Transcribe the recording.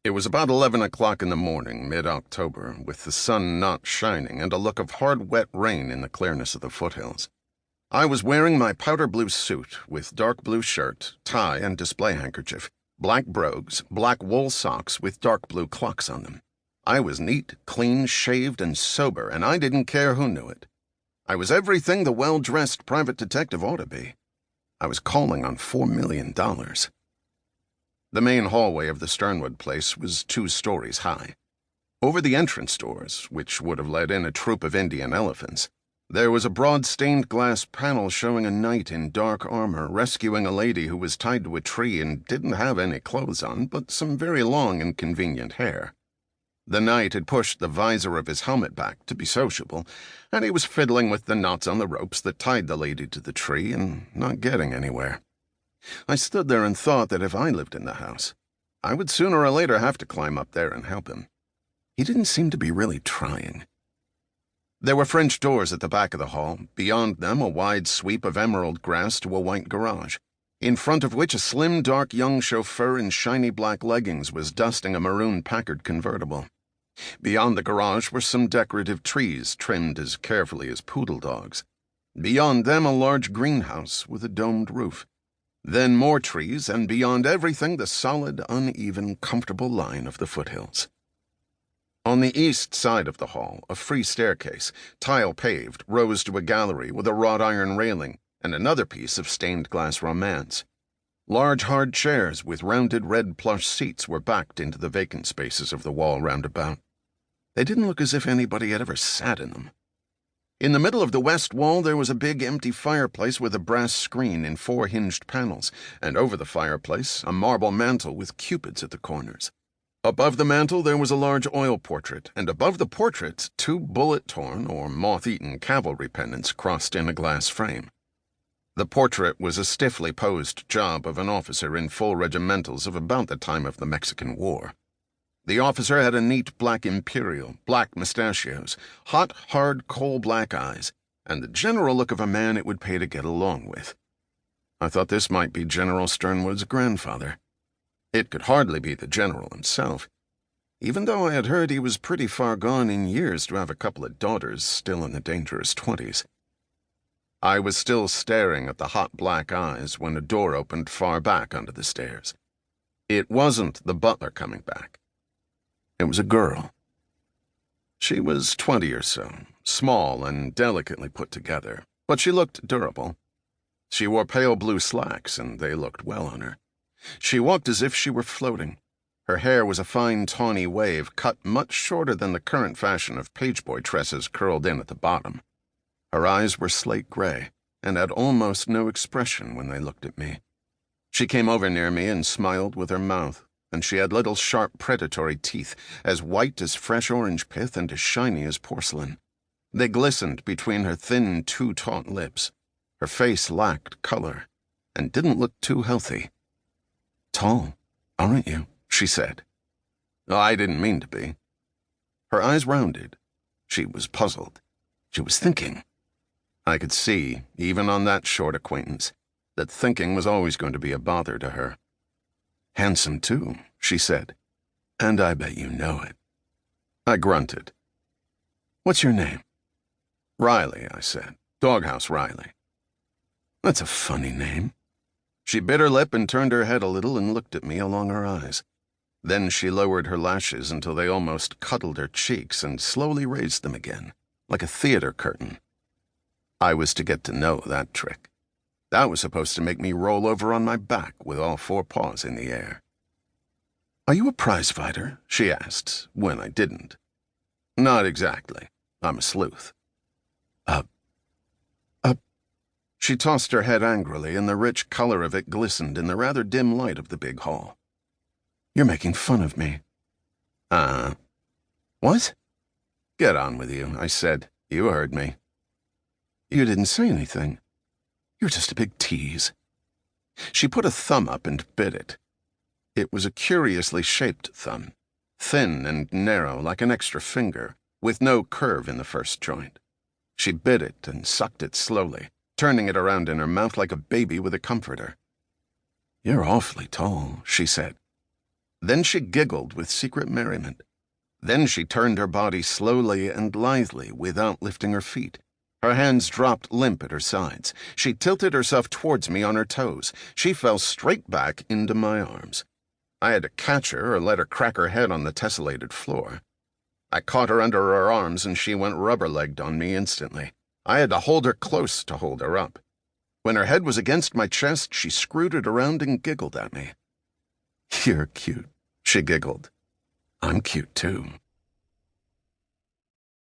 It was about 11 o'clock in the morning, mid-October, with the sun not shining and a look of hard, wet rain in the clearness of the foothills. I was wearing my powder blue suit with dark blue shirt, tie, and display handkerchief, black brogues, black wool socks with dark blue clocks on them. I was neat, clean, shaved, and sober, and I didn't care who knew it. I was everything the well-dressed private detective ought to be. I was calling on $4 million. The main hallway of the Sternwood place was 2 stories high. Over the entrance doors, which would have let in a troop of Indian elephants, there was a broad stained glass panel showing a knight in dark armor rescuing a lady who was tied to a tree and didn't have any clothes on, but some very long and convenient hair. The knight had pushed the visor of his helmet back to be sociable, and he was fiddling with the knots on the ropes that tied the lady to the tree and not getting anywhere. I stood there and thought that if I lived in the house, I would sooner or later have to climb up there and help him. He didn't seem to be really trying. There were French doors at the back of the hall, beyond them a wide sweep of emerald grass to a white garage, in front of which a slim, dark young chauffeur in shiny black leggings was dusting a maroon Packard convertible. Beyond the garage were some decorative trees trimmed as carefully as poodle dogs. Beyond them a large greenhouse with a domed roof. Then more trees, and beyond everything the solid, uneven, comfortable line of the foothills. On the east side of the hall, a free staircase, tile-paved, rose to a gallery with a wrought iron railing and another piece of stained glass romance. Large hard chairs with rounded red plush seats were backed into the vacant spaces of the wall round about. They didn't look as if anybody had ever sat in them. In the middle of the west wall there was a big empty fireplace with a brass screen in 4 hinged panels, and over the fireplace a marble mantel with cupids at the corners. Above the mantel there was a large oil portrait, and above the portrait 2 bullet-torn or moth-eaten cavalry pennants crossed in a glass frame. The portrait was a stiffly posed job of an officer in full regimentals of about the time of the Mexican War. The officer had a neat black imperial, black mustachios, hot, hard, coal-black eyes, and the general look of a man it would pay to get along with. I thought this might be General Sternwood's grandfather. It could hardly be the general himself, even though I had heard he was pretty far gone in years to have a couple of daughters still in the dangerous 20s. I was still staring at the hot black eyes when a door opened far back under the stairs. It wasn't the butler coming back. It was a girl. She was 20 or so, small and delicately put together, but she looked durable. She wore pale blue slacks, and they looked well on her. She walked as if she were floating. Her hair was a fine tawny wave cut much shorter than the current fashion of pageboy tresses curled in at the bottom. Her eyes were slate gray, and had almost no expression when they looked at me. She came over near me and smiled with her mouth, and she had little sharp predatory teeth, as white as fresh orange pith and as shiny as porcelain. They glistened between her thin, too taut lips. Her face lacked color, and didn't look too healthy. "Tall, aren't you?" she said. I didn't mean to be. Her eyes rounded. She was puzzled. She was thinking. I could see, even on that short acquaintance, that thinking was always going to be a bother to her. "Handsome, too," she said. "And I bet you know it." I grunted. "What's your name?" "Riley," I said. "Doghouse Riley." "That's a funny name." She bit her lip and turned her head a little and looked at me along her eyes. Then she lowered her lashes until they almost cuddled her cheeks and slowly raised them again, like a theater curtain. I was to get to know that trick. That was supposed to make me roll over on my back with all 4 paws in the air. "Are you a prize fighter?" she asked, when I didn't. "Not exactly. I'm a sleuth." "A..." She tossed her head angrily, and the rich color of it glistened in the rather dim light of the big hall. "You're making fun of me." "What?" "Get on with you," I said. "You heard me." "You didn't say anything. You're just a big tease." She put a thumb up and bit it. It was a curiously shaped thumb, thin and narrow like an extra finger, with no curve in the first joint. She bit it and sucked it slowly, turning it around in her mouth like a baby with a comforter. "You're awfully tall," she said. Then she giggled with secret merriment. Then she turned her body slowly and lithely without lifting her feet. Her hands dropped limp at her sides. She tilted herself towards me on her toes. She fell straight back into my arms. I had to catch her or let her crack her head on the tessellated floor. I caught her under her arms and she went rubber-legged on me instantly. I had to hold her close to hold her up. When her head was against my chest, she screwed it around and giggled at me. "You're cute," she giggled. "I'm cute, too."